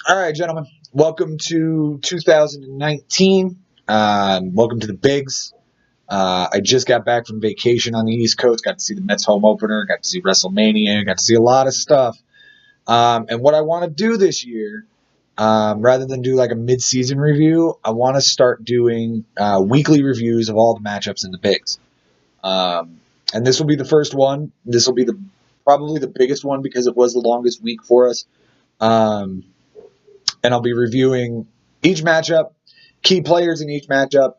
All right, gentlemen. Welcome to 2019. Welcome to the Bigs. I just got back from vacation on the East Coast. Got to see the Mets home opener. Got to see WrestleMania. Got to see a lot of stuff. And what I want to do this year, rather than do like a mid-season review, I want to start doing weekly reviews of all the matchups in the Bigs. And this will be the first one. This will be probably the biggest one because it was the longest week for us. And I'll be reviewing each matchup, key players in each matchup,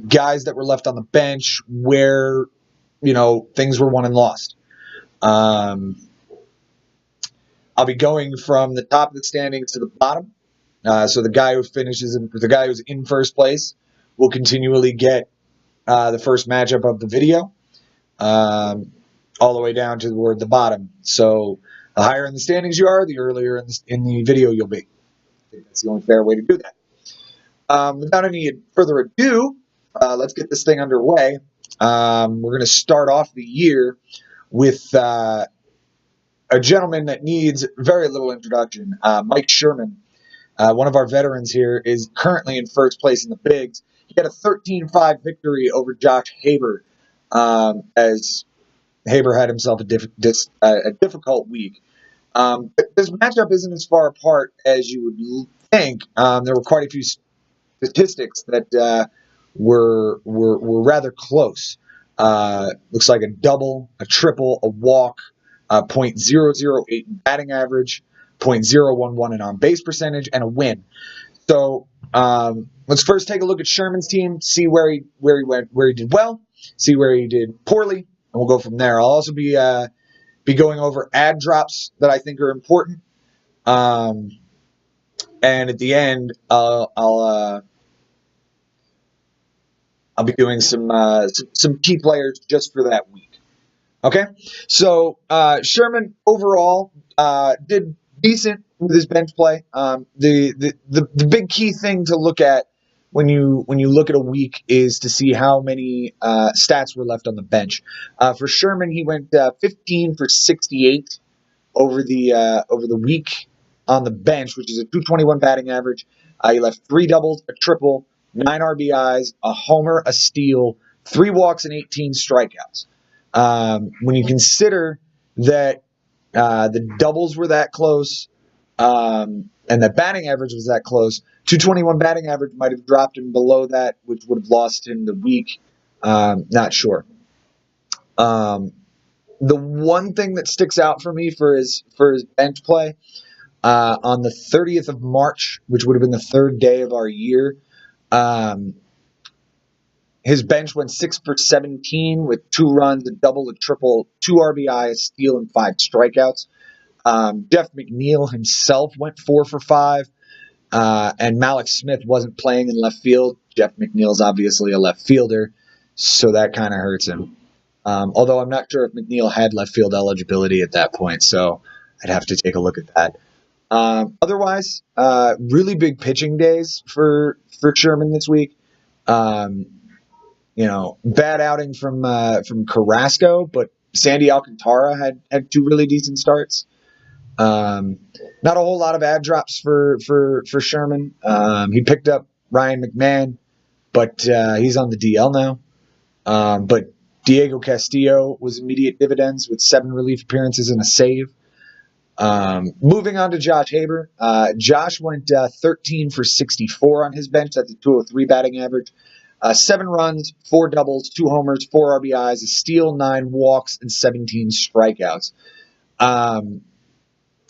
guys that were left on the bench, where things were won and lost. I'll be going from the top of the standings to the bottom. So the guy who's in first place will continually get the first matchup of the video, all the way down toward the bottom. So the higher in the standings you are, the earlier in the video you'll be. I think that's the only fair way to do that. Without any further ado, let's get this thing underway. We're going to start off the year with a gentleman that needs very little introduction. Mike Sherman, one of our veterans here, is currently in first place in the Bigs. He had a 13-5 victory over Josh Haber, as Haber had himself a difficult week. But this matchup isn't as far apart as you would think. There were quite a few statistics that were rather close. Looks like a double, a triple, a walk, .008 batting average, .011 in on-base percentage, and a win. So let's first take a look at Sherman's team, see where he did well, see where he did poorly, and we'll go from there. I'll also be going over ad drops that I think are important. And at the end, I'll be doing some key players just for that week. Okay, so Sherman overall did decent with his bench play. The big key thing to look at when you look at a week is to see how many stats were left on the bench. For Sherman, he went 15 for 68 over the week on the bench, which is a .221 batting average. He left 3 doubles, a triple, 9 RBIs, a homer, a steal, 3 walks, and 18 strikeouts. When you consider that the doubles were that close, and the batting average was that close, .221 batting average might have dropped him below that, which would have lost him the week. Not sure. The one thing that sticks out for me for his bench play, on the 30th of March, which would have been the third day of our year, his bench went 6 for 17 with 2 runs, a double, a triple, 2 RBI, a steal, and 5 strikeouts. Jeff McNeil himself went 4 for 5, and Malik Smith wasn't playing in left field. Jeff McNeil's obviously a left fielder, so that kind of hurts him. Although I'm not sure if McNeil had left field eligibility at that point, so I'd have to take a look at that. Otherwise, really big pitching days for Sherman this week. Bad outing from Carrasco, but Sandy Alcantara had 2 really decent starts. Not a whole lot of ad drops for Sherman. He picked up Ryan McMahon, but he's on the DL now. But Diego Castillo was immediate dividends with 7 relief appearances and a save. Moving on to Josh Haber. Josh went 13 for 64 on his bench. That's a .203 batting average. 7 runs, 4 doubles, 2 homers, 4 RBIs, a steal, 9 walks, and 17 strikeouts.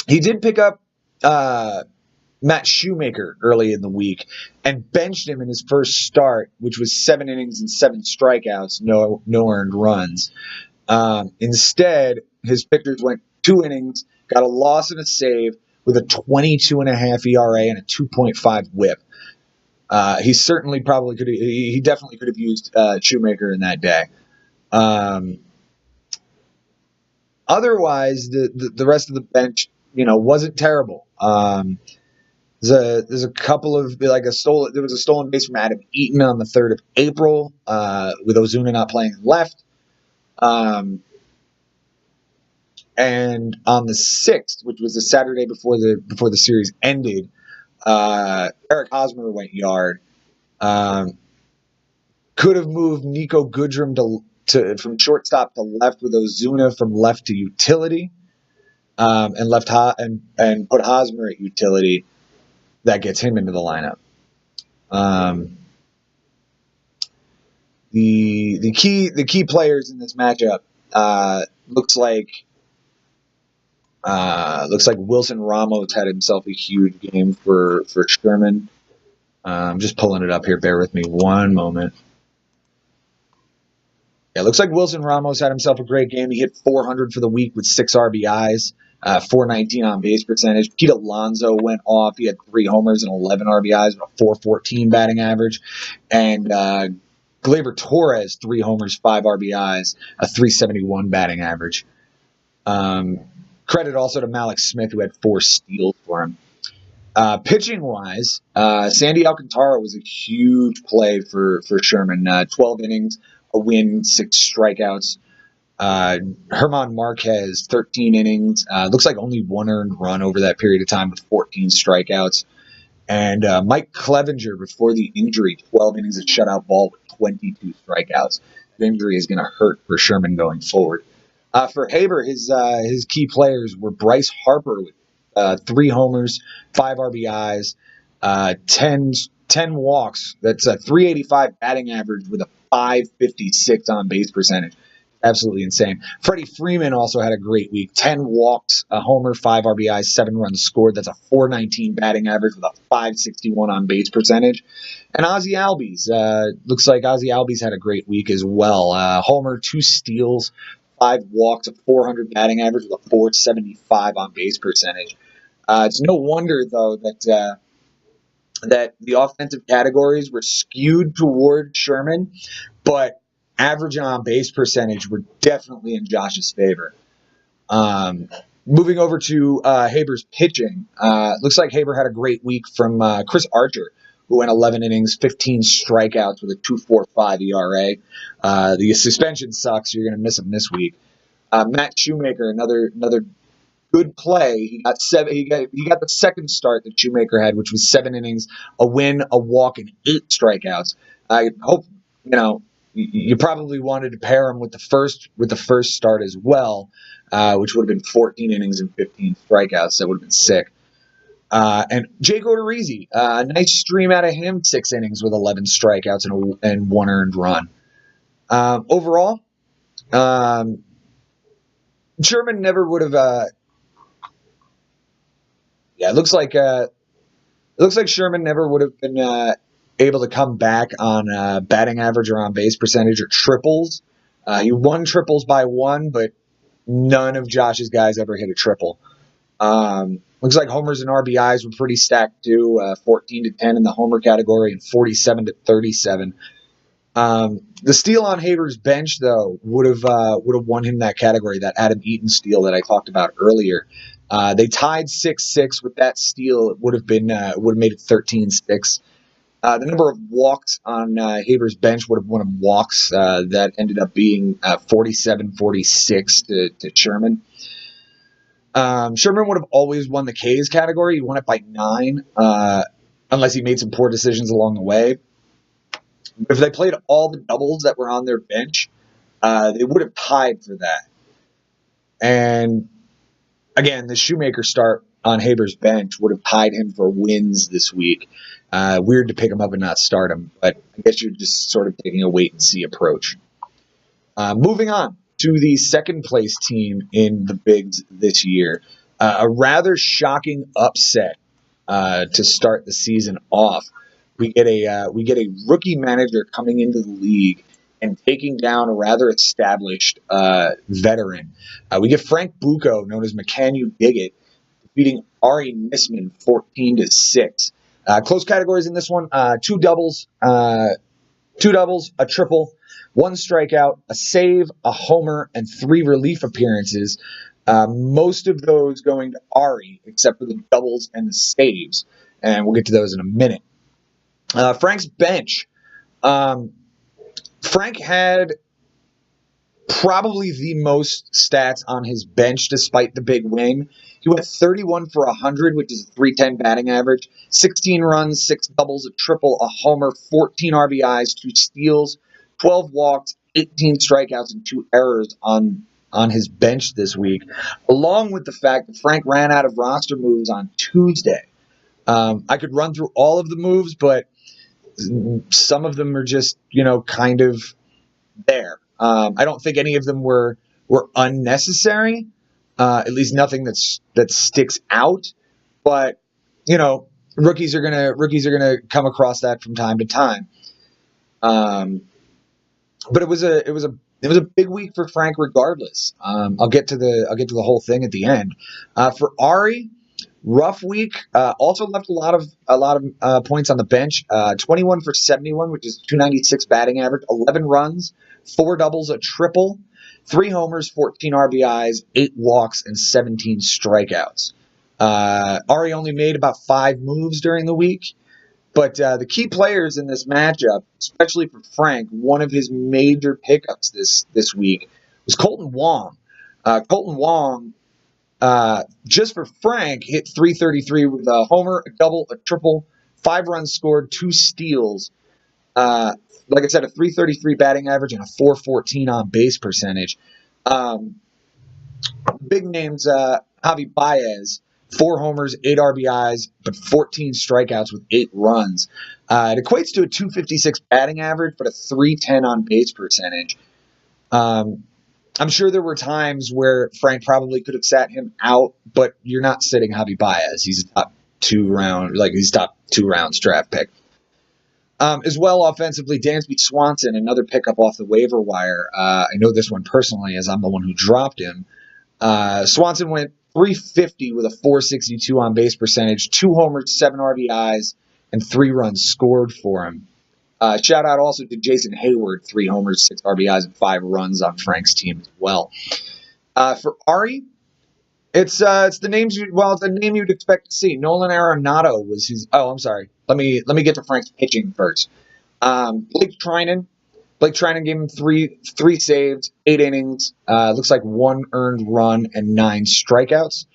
He did pick up Matt Shoemaker early in the week and benched him in his first start, which was 7 innings and 7 strikeouts, no earned runs. Instead, his pitchers went 2 innings, got a loss and a save with a 22.5 ERA and a 2.5 WHIP. He definitely could have used Shoemaker in that day. Otherwise, the rest of the bench, wasn't terrible. There's a couple of there was a stolen base from Adam Eaton on the 3rd of April, with Ozuna not playing left. And on the 6th, which was the Saturday before the series ended, Eric Hosmer went yard. Could have moved Nico Goodrum from shortstop to left with Ozuna from left to utility, and put Hosmer at utility. That gets him into the lineup. The key players in this matchup looks like Wilson Ramos had himself a huge game for Sherman. I'm just pulling it up here. Bear with me one moment. Yeah, it looks like Wilson Ramos had himself a great game. He hit 400 for the week with 6 RBIs, 419 on base percentage. Pete Alonso went off. He had 3 homers and 11 RBIs with a 414 batting average. And Gleyber Torres, 3 homers, 5 RBIs, a 371 batting average. Credit also to Malik Smith, who had 4 steals for him. Pitching-wise, Sandy Alcantara was a huge play for Sherman. 12 innings, a win, 6 strikeouts. Herman Marquez, 13 innings. Looks like only 1 earned run over that period of time with 14 strikeouts. And Mike Clevenger, before the injury, 12 innings of shutout ball with 22 strikeouts. The injury is going to hurt for Sherman going forward. For Haber, his key players were Bryce Harper with 3 homers, 5 RBIs, 10 walks. That's a 385 batting average with a 556 on base percentage. Absolutely insane. Freddie Freeman also had a great week. 10 walks, a homer, 5 RBIs, 7 runs scored. That's a 419 batting average with a 561 on base percentage. And Ozzie Albies. Looks like Ozzie Albies had a great week as well. Homer, 2 steals, 5 walks, a 400 batting average with a 475 on base percentage. It's no wonder, though, that the offensive categories were skewed toward Sherman, but average and on base percentage were definitely in Josh's favor. Moving over to Haber's pitching, looks like Haber had a great week from Chris Archer, who went 11 innings, 15 strikeouts with a 2.45 ERA. The suspension sucks. You're going to miss him this week. Matt Shoemaker, another good play. He got the second start that Shoemaker had, which was 7 innings, a win, a walk, and 8 strikeouts. I hope you probably wanted to pair him with the first start as well, which would have been 14 innings and 15 strikeouts. That would have been sick. And Jake Odorizzi, a nice stream out of him, 6 innings with 11 strikeouts and 1 earned run. Overall, Sherman never would have. It looks like Sherman never would have been able to come back on batting average or on base percentage or triples. He won triples by 1, but none of Josh's guys ever hit a triple. Looks like homers and RBIs were pretty stacked too. 14-10 in the homer category and 47-37. The steal on Haber's bench, though, would have won him that category, that Adam Eaton steal that I talked about earlier. They tied 6-6 with that steal. It would have made it 13-6. The number of walks on Haber's bench would have won him walks. That ended up being 47-46 to Sherman. Sherman would have always won the K's category. He won it by 9, unless he made some poor decisions along the way. If they played all the doubles that were on their bench, they would have tied for that. And again, the Shoemaker start on Haber's bench would have tied him for wins this week. Weird to pick him up and not start him, but I guess you're just sort of taking a wait-and-see approach. Moving on to the second place team in the Bigs this year. A rather shocking upset to start the season off. We get a rookie manager coming into the league and taking down a rather established veteran. We get Frank Bucco, known as McCann Diggett, defeating Ari Nisman 14-6. Close categories in this one: 2 doubles, a triple, 1 strikeout, a save, a homer, and 3 relief appearances. Most of those going to Ari, except for the doubles and the saves, and we'll get to those in a minute. Frank's bench. Frank had probably the most stats on his bench despite the big win. He went 31 for 100, which is a 310 batting average, 16 runs, 6 doubles, a triple, a homer, 14 RBIs, 2 steals, 12 walks, 18 strikeouts, and 2 errors on his bench this week, along with the fact that Frank ran out of roster moves on Tuesday. I could run through all of the moves, but some of them are just, kind of there. I don't think any of them were unnecessary. At least nothing that sticks out. But rookies are gonna come across that from time to time. But it was a big week for Frank regardless. I'll get to the whole thing at the end. For Ari, rough week. Also left a lot of points on the bench. 21 for 71, which is 296 batting average. 11 runs, 4 doubles, a triple, 3 homers, 14 RBIs, 8 walks, and 17 strikeouts. Ari only made about 5 moves during the week. But the key players in this matchup, especially for Frank, one of his major pickups this week was Kolten Wong. Kolten Wong, just for Frank, hit .333 with a homer, a double, a triple, 5 runs scored, 2 steals. Like I said, a .333 batting average and a .414 on base percentage. Big names, Javi Baez. 4 homers, 8 RBIs, but 14 strikeouts with 8 runs. It equates to a .256 batting average, but a .310 on base percentage. I'm sure there were times where Frank probably could have sat him out, but you're not sitting Javi Baez. He's a top 2 rounds draft pick. As well, offensively, Dansby Swanson, another pickup off the waiver wire. I know this one personally, as I'm the one who dropped him. Swanson went .350 with a .462 on base percentage, 2 homers, 7 RBIs, and 3 runs scored for him. Shout out also to Jason Hayward, 3 homers, 6 RBIs, and 5 runs on Frank's team as well. For Ari, it's the name you'd expect to see. Nolan Arenado was his. Oh, I'm sorry. Let me get to Frank's pitching first. Blake Treinen. Blake Treinen gave him three saves, 8 innings. Looks like 1 earned run and 9 strikeouts.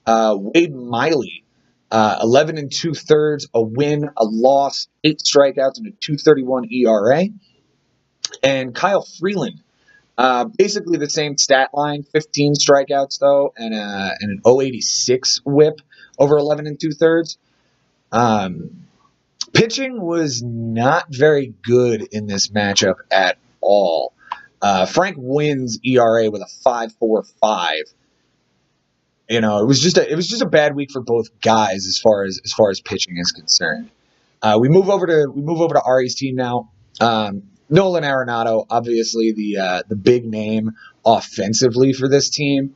Wade Miley, 11 2/3, a win, a loss, 8 strikeouts, and a .231 ERA. And Kyle Freeland, basically the same stat line, 15 strikeouts though, and an .086 WHIP over 11 2/3. Pitching was not very good in this matchup at all. Frank wins ERA with a 5.45. It was just a bad week for both guys as far as pitching is concerned. We move over to Ari's team now. Nolan Arenado, obviously the big name offensively for this team.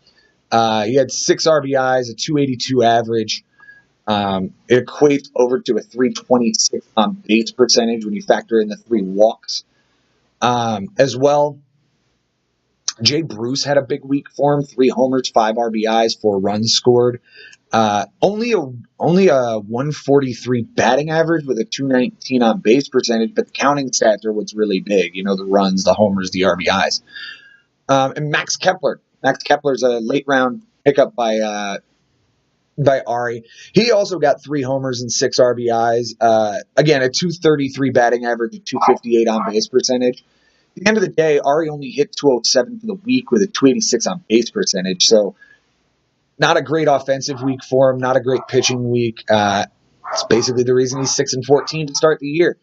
He had 6 RBIs, a .282 average. It equates over to a .326 on base percentage when you factor in the 3 walks. As well, Jay Bruce had a big week for him. 3 homers, 5 RBIs, 4 runs scored. Only a 143 batting average with a .219 on base percentage, but the counting stats are what's really big. The runs, the homers, the RBIs. And Max Kepler. Max Kepler's a late round pickup by Ari. He also got 3 homers and 6 RBIs. Again, a .233 batting average, a .258 on base percentage. At the end of the day, Ari only hit .207 for the week with a .286 on base percentage. So not a great offensive week for him, not a great pitching week. It's basically the reason he's 6-14 to start the year.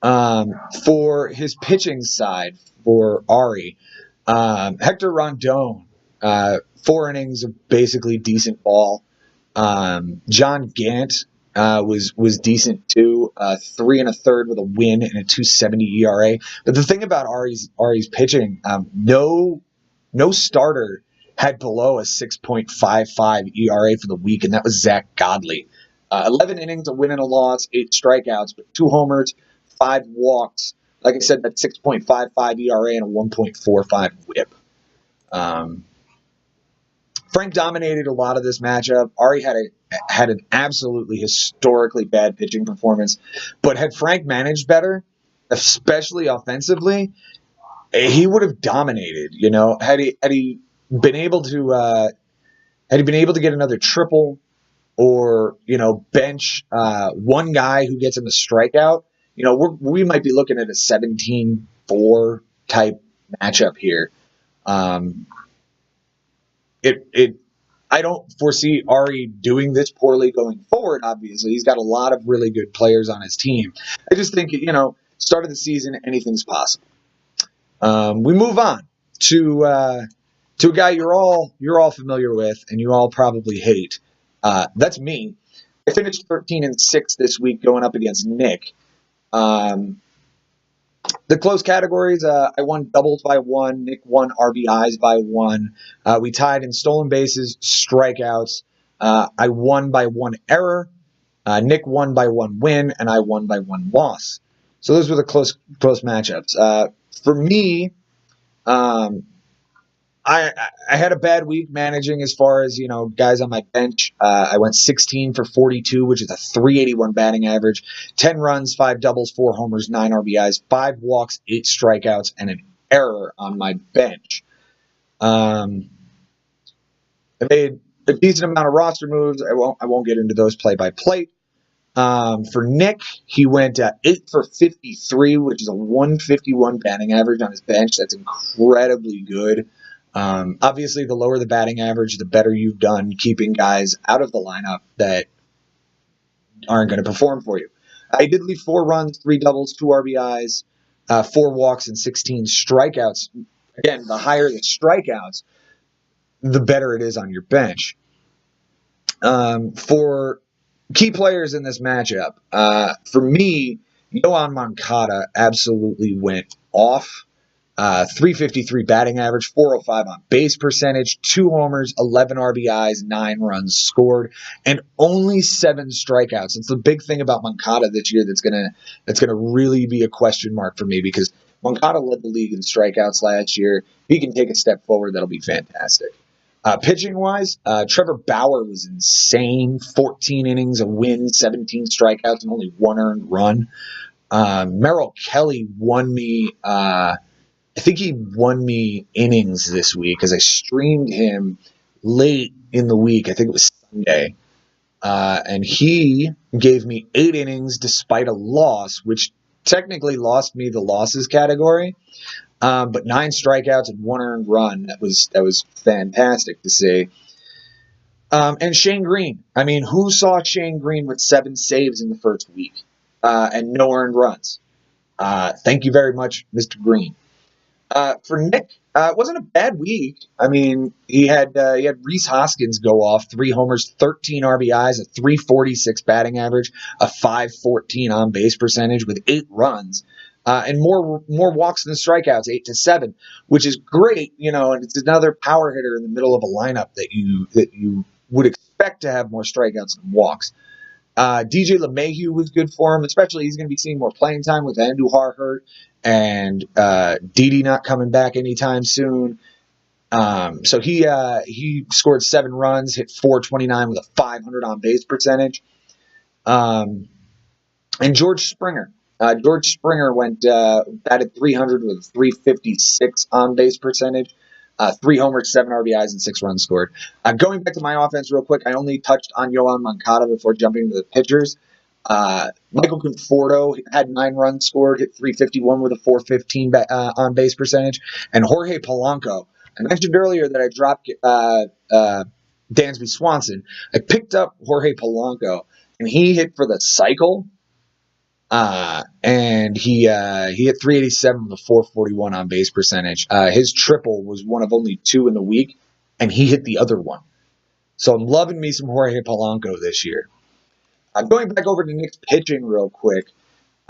For his pitching side, for Ari, Hector Rondon, 4 innings of basically decent ball. John Gant was decent too. 3 1/3 with a win and a .270 ERA. But the thing about Ari's pitching, no starter had below a 6.55 ERA for the week, and that was Zach Godley. 11 innings, a win and a loss, 8 strikeouts, but 2 homers, 5 walks. Like I said, that 6.55 ERA and a 1.45 WHIP. Frank dominated a lot of this matchup. Ari had an absolutely historically bad pitching performance, but had Frank managed better, especially offensively, he would have dominated. You know, had he been able to get another triple, or bench one guy who gets him a strikeout, we might be looking at a 17-4 type matchup here. It I don't foresee Ari doing this poorly going forward. Obviously, he's got a lot of really good players on his team. I just think start of the season, anything's possible. We move on to a guy you're all familiar with and you all probably hate. That's me. I finished 13-6 this week going up against Nick. The close categories, I won doubles by 1. Nick won RBIs by 1. We tied in stolen bases, strikeouts. I won by 1 error. Nick won by 1 win, and I won by 1 loss. So those were the close matchups. For me, I had a bad week managing as far as, guys on my bench. I went 16 for 42, which is a 381 batting average, 10 runs, 5 doubles, 4 homers, 9 RBIs, 5 walks, 8 strikeouts, and an error on my bench. I made a decent amount of roster moves. I won't get into those play by play. For Nick, he went 8 for 53, which is a 151 batting average on his bench. That's incredibly good. Obviously, the lower the batting average, the better you've done keeping guys out of the lineup that aren't going to perform for you. I did leave 4 runs, 3 doubles, 2 RBIs, 4 walks, and 16 strikeouts. Again, the higher the strikeouts, the better it is on your bench. For key players in this matchup, for me, Yoan Moncada absolutely went off. 353 batting average, 405 on base percentage, 2 homers, 11 RBIs, 9 runs scored, and only 7 strikeouts. It's the big thing about Moncada this year that's gonna really be a question mark for me, because Moncada led the league in strikeouts last year. If he can take a step forward, that'll be fantastic. Pitching-wise, Trevor Bauer was insane. 14 innings, a win, 17 strikeouts, and only 1 earned run. Merrill Kelly won me... I think he won me innings this week because I streamed him late in the week. I think it was Sunday. And he gave me 8 innings despite a loss, which technically lost me the losses category. But 9 strikeouts and 1 earned run. That was fantastic to see. And Shane Green. I mean, who saw Shane Green with 7 saves in the first week and no earned runs? Thank you very much, Mr. Green. For Nick, it wasn't a bad week. I mean, he had Rhys Hoskins go off, 3 homers, 13 RBIs, a 346 batting average, a 514 on base percentage with 8 runs, and more walks than strikeouts, 8-7, which is great. And it's another power hitter in the middle of a lineup that you would expect to have more strikeouts than walks. DJ LeMahieu was good for him, especially he's going to be seeing more playing time with Andujar hurt and Didi not coming back anytime soon. So he scored 7 runs, hit .429 with a 500 on base percentage. And George Springer. George Springer went batted .300 with a 356 on base percentage. 3 homers, 7 RBIs, and 6 runs scored. Going back to my offense real quick, I only touched on Yoan Moncada before jumping to the pitchers. Michael Conforto had 9 runs scored, hit .351 with a 415 on base percentage. And Jorge Polanco. I mentioned earlier that I dropped Dansby Swanson. I picked up Jorge Polanco, and he hit for the cycle. And he hit .387 with a 441 on base percentage. His triple was one of only 2 in the week, and he hit the other one. So I'm loving me some Jorge Polanco this year. Going back over to Nick's pitching real quick,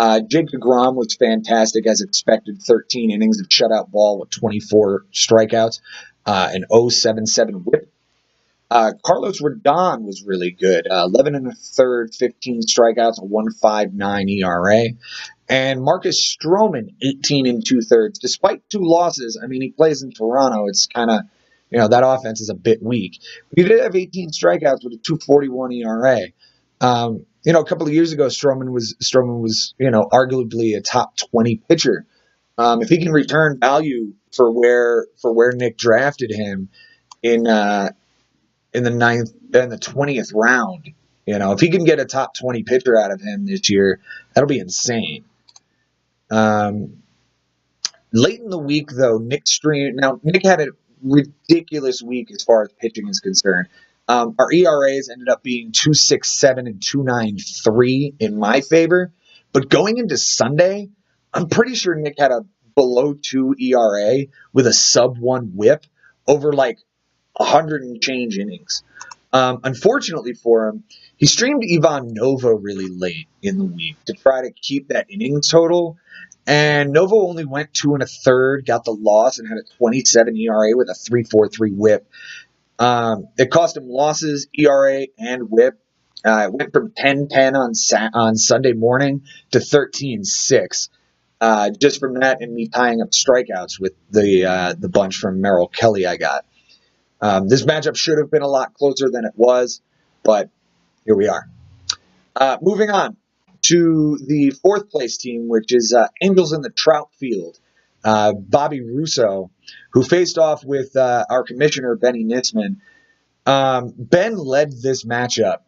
Jake DeGrom was fantastic as expected. 13 innings of shutout ball with 24 strikeouts, an 0.77 whip. Carlos Rodon was really good. 11 1/3, 15 strikeouts, a 1.59 ERA. And Marcus Stroman, 18 2/3. Despite 2 losses, I mean, he plays in Toronto. It's kind of, that offense is a bit weak. But he did have 18 strikeouts with a 2.41 ERA. A couple of years ago, Stroman was, arguably a top 20 pitcher. If he can return value for where Nick drafted him in the 20th round, if he can get a top 20 pitcher out of him this year, that'll be insane. Late in the week, though, Nick had a ridiculous week as far as pitching is concerned. Our ERAs ended up being 2.67 and 2.93 in my favor. But going into Sunday, I'm pretty sure Nick had a below 2 ERA with a sub 1 whip over like 100 and change innings. Unfortunately for him, he streamed Ivan Nova really late in the week to try to keep that innings total. And Nova only went 2 1/3, got the loss, and had a 27 ERA with a 3.43 whip. It cost him losses, ERA, and whip. It went from 10-10 on Sunday morning to 13-6. Just from that and me tying up strikeouts with the bunch from Merrill Kelly I got. This matchup should have been a lot closer than it was, but here we are. Moving on to the fourth place team, which is Angels in the Trout Field. Bobby Russo, who faced off with our commissioner, Benny Nitzman. Ben led this matchup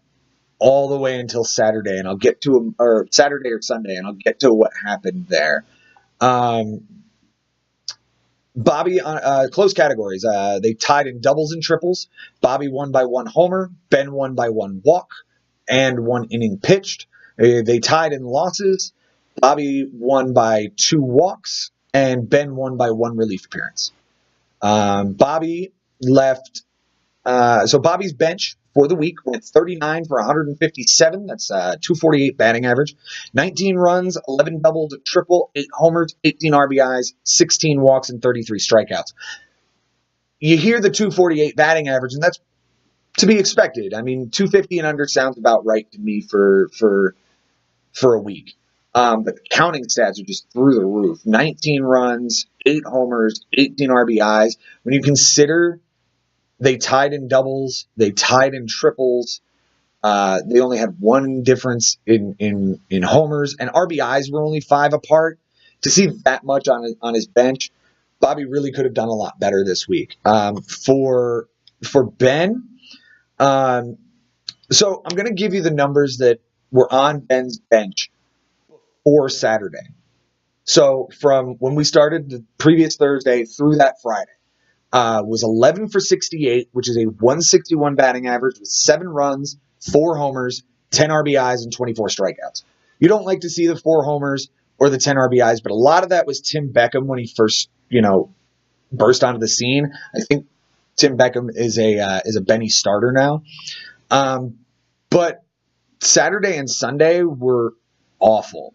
all the way until Saturday, and I'll get to or Saturday or Sunday, and I'll get to what happened there. Bobby, close categories. They tied in doubles and triples. Bobby won by 1 homer. Ben won by 1 walk and 1 inning pitched. They tied in losses. Bobby won by 2 walks, and Ben won by 1 relief appearance. Bobby left. So Bobby's bench for the week went 39 for 157. That's 248 batting average. 19 runs, 11 doubles, a triple, 8 homers, 18 RBIs, 16 walks, and 33 strikeouts. You hear the 248 batting average, and that's to be expected. I mean, 250 and under sounds about right to me for a week. But the counting stats are just through the roof. 19 runs, 8 homers, 18 RBIs. When you consider they tied in doubles, they tied in triples, they only had 1 difference in homers, and RBIs were only 5 apart. To see that much on his bench, Bobby really could have done a lot better this week. For Ben, so I'm going to give you the numbers that were on Ben's bench for Saturday. So from when we started the previous Thursday through that Friday, was 11 for 68, which is a 161 batting average with 7 runs, 4 homers, 10 RBIs, and 24 strikeouts. You don't like to see the 4 homers or the 10 RBIs, but a lot of that was Tim Beckham when he first, burst onto the scene. I think Tim Beckham is a Benny starter now. But Saturday and Sunday were awful.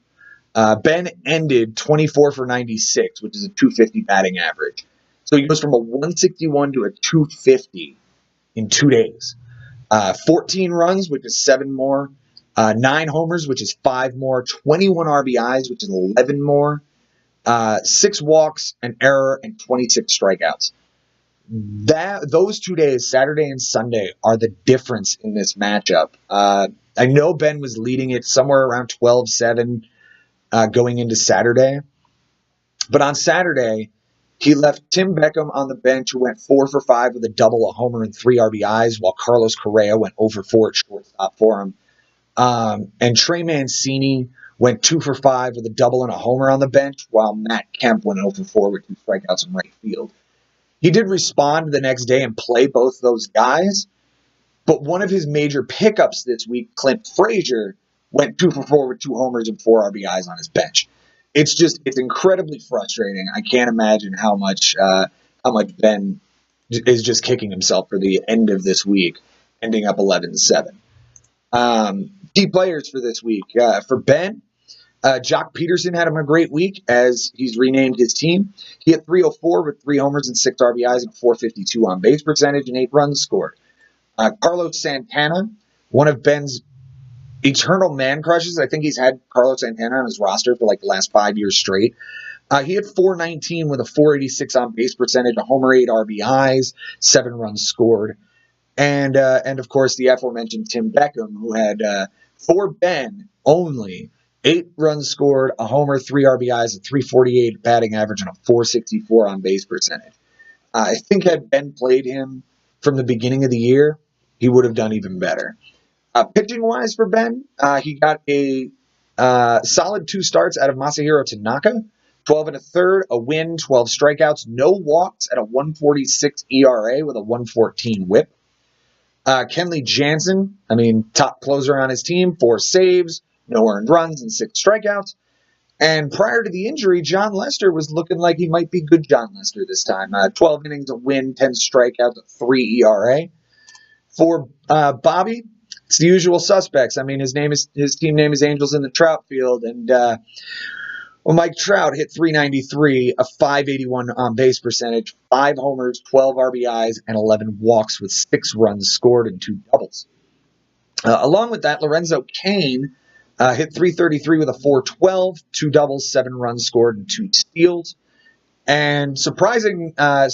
Ben ended 24 for 96, which is a 250 batting average. So he goes from a 161 to a 250 in 2 days. 14 runs, which is 7 more. 9 homers, which is 5 more. 21 RBIs, which is 11 more. 6 walks, an error, and 26 strikeouts. Those 2 days, Saturday and Sunday, are the difference in this matchup. I know Ben was leading it somewhere around 12-7 going into Saturday. But on Saturday, he left Tim Beckham on the bench, who went 4 for 5 with a double, a homer, and 3 RBIs, while Carlos Correa went 0 for 4 at shortstop for him. And Trey Mancini went 2 for 5 with a double and a homer on the bench, while Matt Kemp went 0 for 4 with 2 strikeouts in right field. He did respond the next day and play both those guys, but one of his major pickups this week, Clint Frazier, went 2 for 4 with 2 homers and 4 RBIs on his bench. It's incredibly frustrating. I can't imagine how much Ben is just kicking himself for the end of this week, ending up 11-7. Key players for this week. For Ben, Jock Peterson had him a great week as he's renamed his team. He had 304 with 3 homers and 6 RBIs and 452 on base percentage and 8 runs scored. Carlos Santana, one of Ben's eternal man crushes. I think he's had Carlos Santana on his roster for like the last 5 years straight. He had 419 with a 486 on base percentage, a homer, 8 RBIs, 7 runs scored. And of course, the aforementioned Tim Beckham, who had, for Ben only, 8 runs scored, a homer, 3 RBIs, a 348 batting average, and a 464 on base percentage. I think had Ben played him from the beginning of the year, he would have done even better. Pitching-wise for Ben, he got a solid 2 starts out of Masahiro Tanaka, 12 and a third, a win, 12 strikeouts, no walks at a 1.46 ERA with a 1.14 WHIP. Kenley Jansen, top closer on his team, 4 saves, no earned runs, and 6 strikeouts. And prior to the injury, Jon Lester was looking like he might be good Jon Lester this time. 12 innings, a win, 10 strikeouts, a 3 ERA. For Bobby, it's the usual suspects. His team name is Angels in the Trout Field, and Mike Trout hit 393, a 581 on base percentage, 5 homers, 12 RBIs, and 11 walks with 6 runs scored and 2 doubles. Along with that, Lorenzo Cain hit 333 with a 412, 2 doubles, 7 runs scored, and 2 steals. And surprising enough,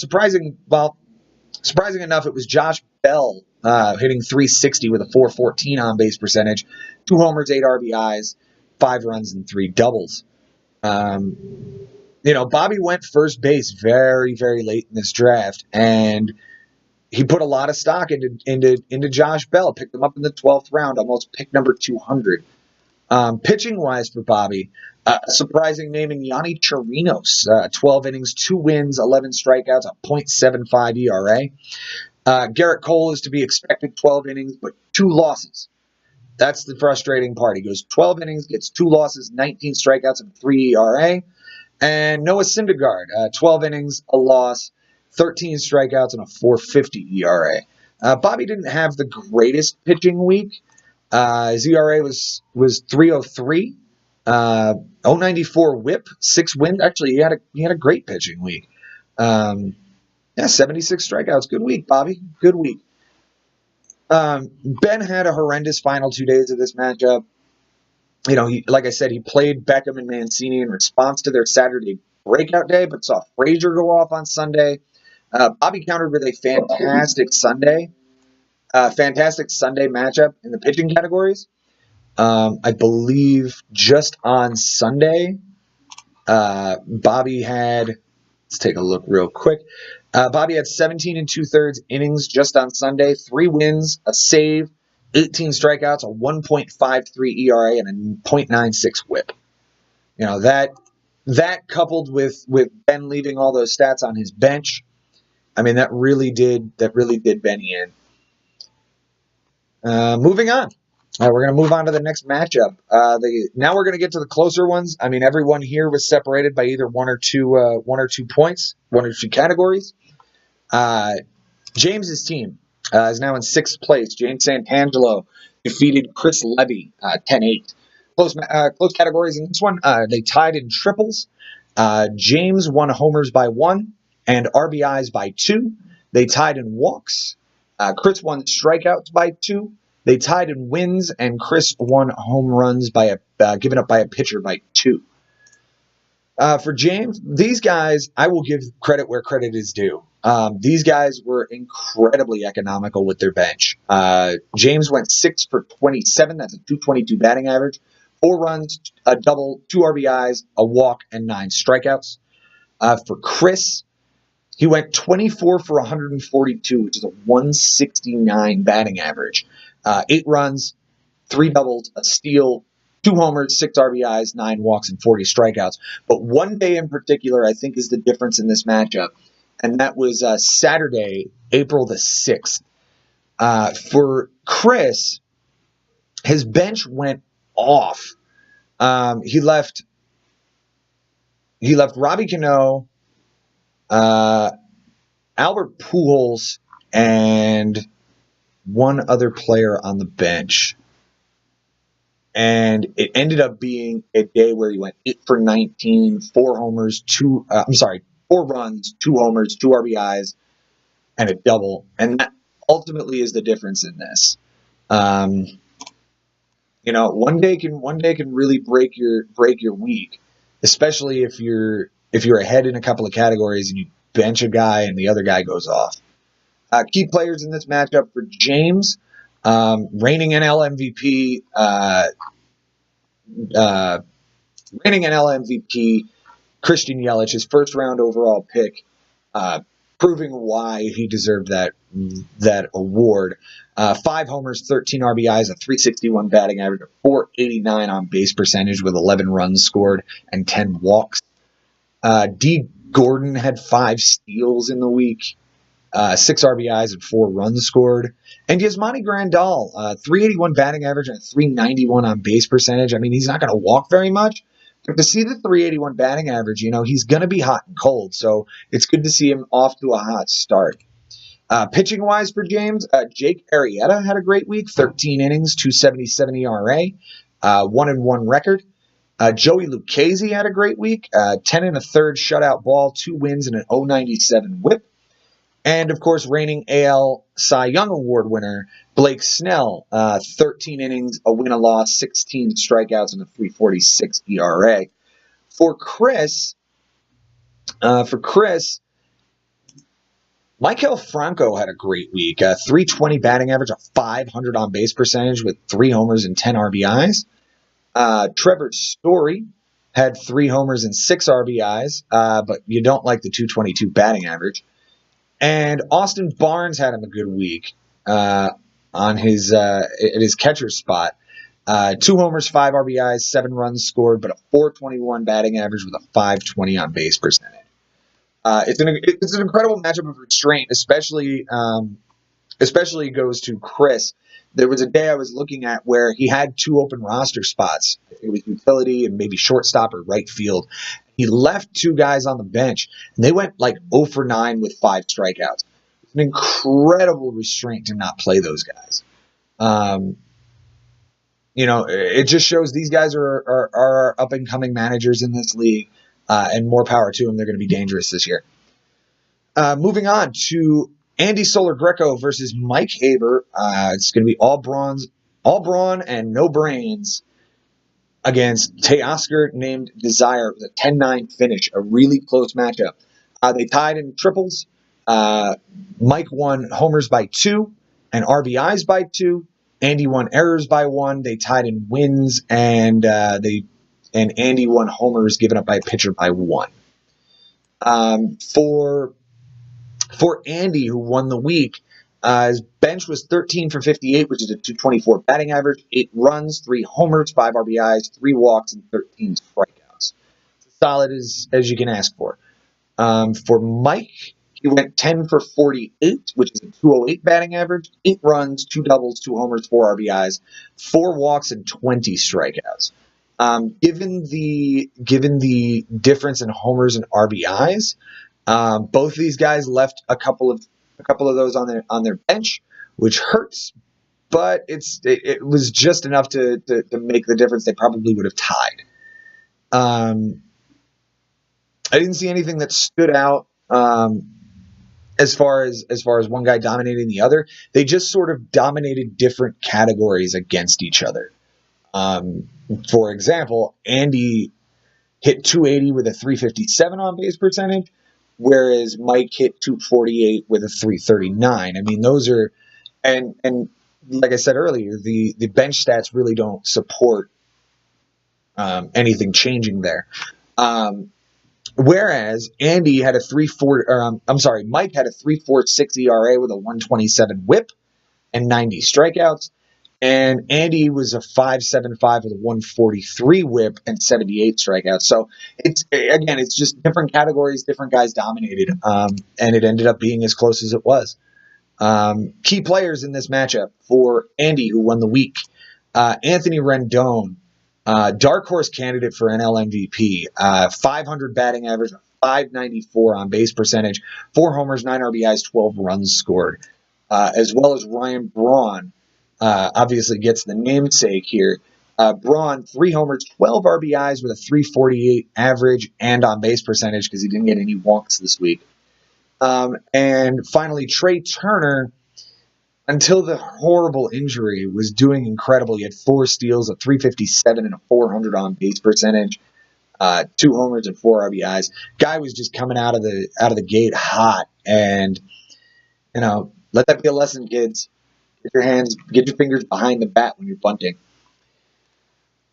it was Josh Bell hitting 360 with a 414 on base percentage, 2 homers, 8 RBIs, 5 runs, and 3 doubles. Bobby went first base very, very late in this draft, and he put a lot of stock into Josh Bell. Picked him up in the 12th round, almost pick number 200. Pitching-wise for Bobby, surprising name in Yanni Chirinos, 12 innings, 2 wins, 11 strikeouts, a .75 ERA. Garrett Cole is to be expected, 12 innings, but 2 losses. That's the frustrating part. He goes 12 innings, gets 2 losses, 19 strikeouts, and 3 ERA. And Noah Syndergaard, 12 innings, a loss, 13 strikeouts, and a 4.50 ERA. Bobby didn't have the greatest pitching week. His ERA was 3.03, 0.94 WHIP, 6 wins. Actually, he had a great pitching week. 76 strikeouts. Good week, Bobby. Good week. Ben had a horrendous final 2 days of this matchup. Like I said, he played Beckham and Mancini in response to their Saturday breakout day, but saw Frazier go off on Sunday. Bobby countered with a fantastic Sunday matchup in the pitching categories. I believe just on Sunday, Bobby had, let's take a look real quick. Bobby had 17 2/3 innings just on Sunday, 3 wins, a save, 18 strikeouts, a 1.53 ERA, and a .96 WHIP. That coupled with Ben leaving all those stats on his bench, that really did Benny in. Moving on. We're going to move on to the next matchup. Now we're going to get to the closer ones. Everyone here was separated by either one or two points, 1 or 2 categories. James's team is now in 6th place. James Santangelo defeated Chris Levy 10-8. Close categories in this one. They tied in triples. James won homers by 1 and RBIs by 2. They tied in walks. Chris won strikeouts by 2. They tied in wins, and Chris won home runs by given up by a pitcher by 2. For James, these guys, I will give credit where credit is due. These guys were incredibly economical with their bench. James went 6 for 27. That's a 222 batting average. 4 runs, a double, 2 RBIs, a walk, and 9 strikeouts. For Chris, he went 24 for 142, which is a 169 batting average. 8 runs, 3 doubles, a steal, 2 homers, 6 RBIs, 9 walks, and 40 strikeouts. But one day in particular, I think, is the difference in this matchup, and that was Saturday, April the 6th. For Chris, his bench went off. He left Robbie Cano, Albert Pujols, and one other player on the bench. And it ended up being a day where he went 8 for 19, 4 homers, 4 runs, 2 homers, 2 RBIs, and a double. And that ultimately is the difference in this. One day can really break your week, especially if you're ahead in a couple of categories and you bench a guy and the other guy goes off. Key players in this matchup for James, reigning NL MVP, reigning NL MVP Christian Yelich, his first round overall pick, proving why he deserved that award. 5 homers, 13 RBIs, a 361 batting average, a 489 on base percentage with 11 runs scored and 10 walks. D. Gordon had 5 steals in the week, 6 RBIs and 4 runs scored. And Yasmani Grandal, 381 batting average and a 391 on base percentage. I mean, he's not going to walk very much. But to see the 381 batting average, he's going to be hot and cold. So it's good to see him off to a hot start. Pitching-wise for James, Jake Arrieta had a great week, 13 innings, 2.77 ERA, 1-1 record. Joey Lucchesi had a great week, 10 1/3 shutout ball, 2 wins, and an 0.97 whip. And, of course, reigning AL Cy Young Award winner, Blake Snell, 13 innings, a win, a loss, 16 strikeouts, and a 3.46 ERA. For Chris, Maikel Franco had a great week. 320 batting average, a 500 on base percentage with 3 homers and 10 RBIs. Trevor Story had 3 homers and 6 RBIs, but you don't like the 222 batting average. And Austin Barnes had him a good week on his at his catcher spot. 2 homers, 5 RBIs, 7 runs scored, but a 421 batting average with a 520 on base percentage. It's an incredible matchup of restraint, especially goes to Chris. There was a day I was looking at where he had 2 open roster spots. It was utility and maybe shortstop or right field. He left 2 guys on the bench, and they went like 0 for 9 with 5 strikeouts. It's an incredible restraint to not play those guys. It just shows these guys are up-and-coming managers in this league, and more power to them. They're going to be dangerous this year. Moving on to Andy Solar Greco versus Mike Haber. It's going to be all brawn and no brains against Teoscar named Desire with a 10-9 finish, a really close matchup. They tied in triples. Mike won homers by 2 and RBIs by 2. Andy won errors by 1. They tied in wins, and Andy won homers given up by a pitcher by 1. For Andy, who won the week, his bench was 13 for 58, which is a 224 batting average, 8 runs, 3 homers, 5 RBIs, 3 walks, and 13 strikeouts. It's as solid as you can ask for. For Mike, he went 10 for 48, which is a 208 batting average, 8 runs, 2 doubles, 2 homers, 4 RBIs, 4 walks, and 20 strikeouts. Given the difference in homers and RBIs, both of these guys left a couple of those on their bench, which hurts, but it was just enough to make the difference. They probably would have tied. I didn't see anything that stood out as far as one guy dominating the other. They just sort of dominated different categories against each other. For example, Andy hit 280 with a 357 on base percentage, whereas Mike hit 248 with a 339. I mean, those are, and like I said earlier, the bench stats really don't support anything changing there. Whereas Mike had a 3.46 ERA with a 127 WHIP and 90 strikeouts. And Andy was a 5.75 with a 143 WHIP and 78 strikeouts. So it's just different categories, different guys dominated, and it ended up being as close as it was. Key players in this matchup for Andy, who won the week: Anthony Rendon, dark horse candidate for NL MVP, 500 batting average, 594 on base percentage, 4 homers, 9 RBIs, 12 runs scored, as well as Ryan Braun. Obviously gets the namesake here. Braun, 3 homers, 12 RBIs with a 348 average and on base percentage because he didn't get any walks this week. And finally, Trey Turner, until the horrible injury, was doing incredible. He had 4 steals, a 357 and a 400 on base percentage, 2 homers and 4 RBIs. Guy was just coming out of the gate hot, and let that be a lesson, kids. Get your fingers behind the bat when you're bunting.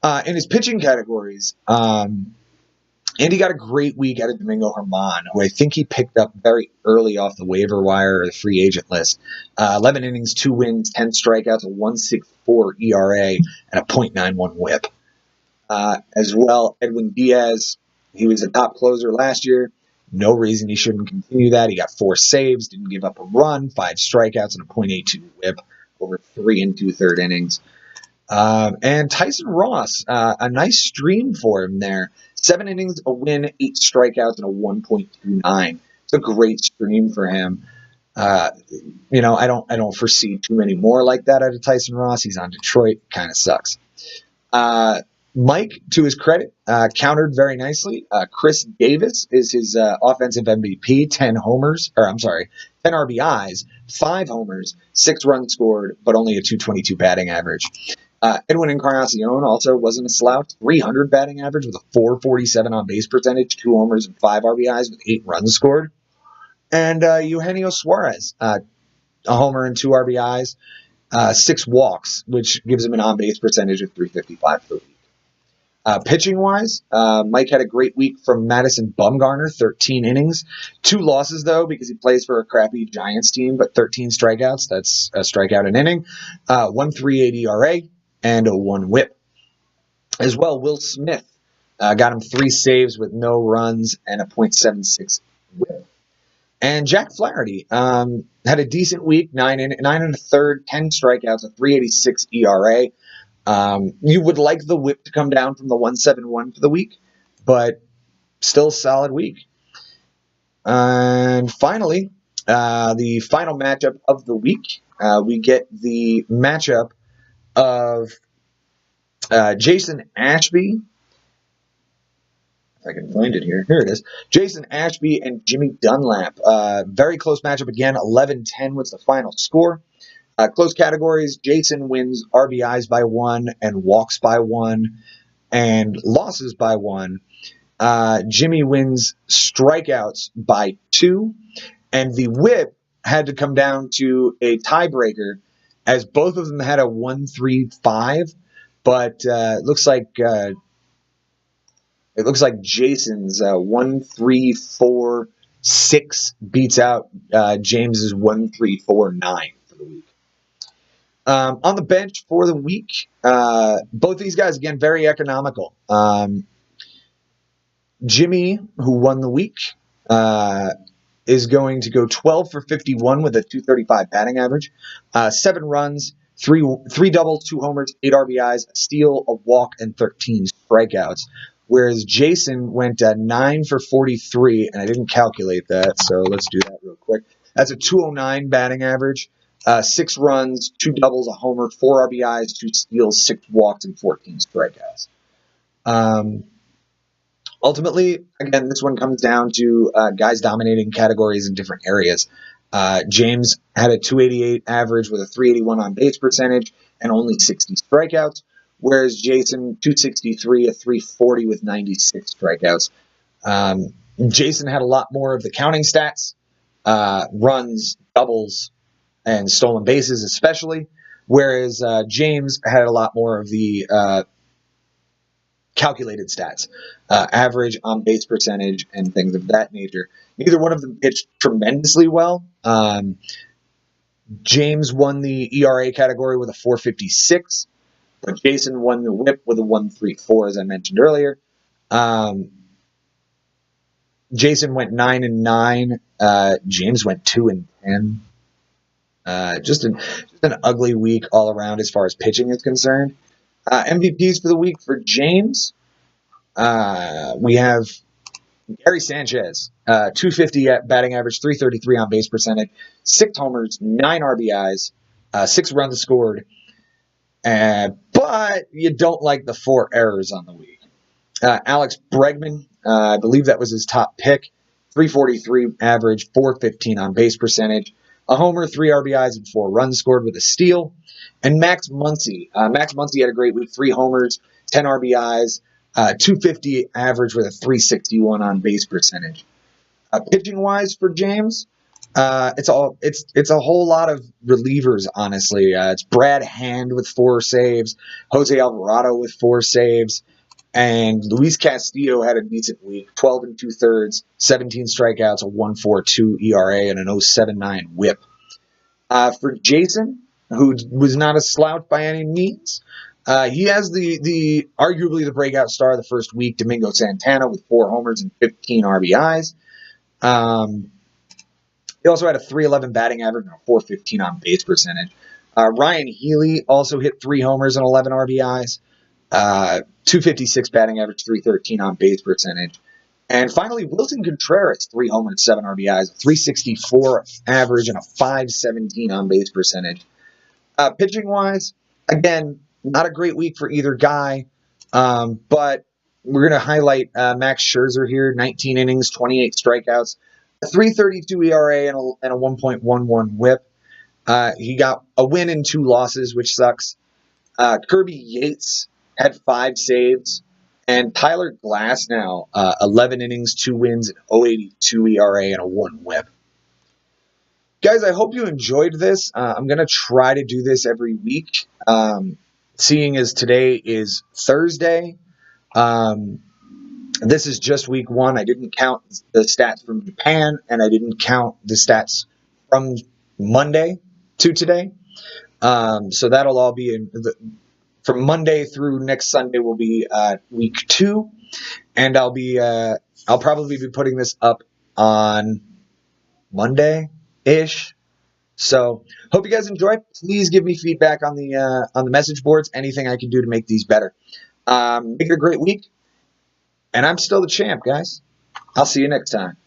In his pitching categories, Andy got a great week out of Domingo Germán, who I think he picked up very early off the waiver wire or the free agent list. 11 innings, 2 wins, 10 strikeouts, a 1.64 ERA, and a .91 WHIP. As well, Edwin Diaz, he was a top closer last year. No reason he shouldn't continue that. He got 4 saves, didn't give up a run, 5 strikeouts, and a .82 WHIP over 3 2/3 innings. And Tyson Ross, a nice stream for him there. 7 innings, a win, 8 strikeouts, and a 1.29. It's a great stream for him. I don't foresee too many more like that out of Tyson Ross. He's on Detroit. Kind of sucks. Mike, to his credit, countered very nicely. Chris Davis is his offensive MVP. 10 RBIs, 5 homers, 6 runs scored, but only a .222 batting average. Edwin Encarnacion also wasn't a slouch. 300 batting average with a .447 on base percentage, 2 homers and 5 RBIs with 8 runs scored. And Eugenio Suarez, a homer and 2 RBIs, 6 walks, which gives him an on base percentage of .355 per week. Pitching-wise, Mike had a great week from Madison Bumgarner, 13 innings. 2 losses, though, because he plays for a crappy Giants team, but 13 strikeouts. That's a strikeout an inning. 1.38 ERA and a 1 WHIP. As well, Will Smith got him 3 saves with no runs and a .76 WHIP. And Jack Flaherty had a decent week, 9 1/3, 10 strikeouts, a .386 ERA. You would like the WHIP to come down from the 1.71 for the week, but still solid week. And finally, the final matchup of the week, we get the matchup of Jason Ashby. If I can find it here. Here it is. Jason Ashby and Jimmy Dunlap. Very close matchup again. 11-10 was the final score. Close categories, Jason wins RBIs by 1 and walks by 1 and losses by 1. Jimmy wins strikeouts by 2. And the WHIP had to come down to a tiebreaker as both of them had a 1.35. But it looks like Jason's 1.346 beats out James's 1.349 for the week. On the bench for the week, both these guys, again, very economical. Jimmy, who won the week, is going to go 12 for 51 with a .235 batting average, 7 runs, 3 doubles, 2 homers, 8 RBIs, a steal, a walk, and 13 strikeouts. Whereas Jason went 9 for 43, and I didn't calculate that, so let's do that real quick. That's a .209 batting average. 6 runs, 2 doubles, a homer, 4 RBIs, 2 steals, 6 walks, and 14 strikeouts. Ultimately, again, this one comes down to guys dominating categories in different areas. James had a .288 average with a .381 on base percentage and only 60 strikeouts, whereas Jason, .263, a .340 with 96 strikeouts. Jason had a lot more of the counting stats, runs, doubles, and stolen bases especially, whereas James had a lot more of the calculated stats, average on base percentage and things of that nature. Neither one of them pitched tremendously well. James won the ERA category with a .456, but Jason won the WHIP with a .134, as I mentioned earlier. Jason went 9-9. James went 2-10. Just an ugly week all around as far as pitching is concerned. MVPs for the week for James, we have Gary Sanchez, .250 batting average, .333 on base percentage, 6 homers, 9 RBIs, 6 runs scored, but you don't like the 4 errors on the week. Alex Bregman, I believe that was his top pick, .343 average, .415 on base percentage, a homer, 3 RBIs, and 4 runs scored with a steal. And Max Muncy. Max Muncy had a great week, 3 homers, 10 RBIs, .250 average with a .361 on base percentage. Pitching-wise for James, It's a whole lot of relievers, honestly. It's Brad Hand with 4 saves, Jose Alvarado with 4 saves, and Luis Castillo had a decent week. 12 2/3, 17 strikeouts, a 1.42 ERA, and an 0.79 WHIP. For Jason, who was not a slouch by any means, he has the arguably the breakout star of the first week, Domingo Santana, with 4 homers and 15 RBIs. He also had a 311 batting average and a 415 on base percentage. Ryan Healy also hit 3 homers and 11 RBIs. 256 batting average, 313 on base percentage. And finally, Wilson Contreras, 3 homers, 7 RBIs, 364 average, and a 517 on base percentage. Pitching wise, again, not a great week for either guy, but we're going to highlight Max Scherzer here, 19 innings, 28 strikeouts, a 3.32 ERA, and a 1.11 WHIP. He got a win and 2 losses, which sucks. Kirby Yates had 5 saves. And Tyler Glasnow, 11 innings, 2 wins, an 0.82 ERA, and a 1 WHIP. Guys, I hope you enjoyed this. I'm going to try to do this every week. Seeing as today is Thursday, this is just week 1. I didn't count the stats from Japan, and I didn't count the stats from Monday to today. So that'll all be in from Monday through next Sunday will be week 2, and I'll probably be putting this up on Monday-ish. So hope you guys enjoy. Please give me feedback on the message boards. Anything I can do to make these better. Make it a great week, and I'm still the champ, guys. I'll see you next time.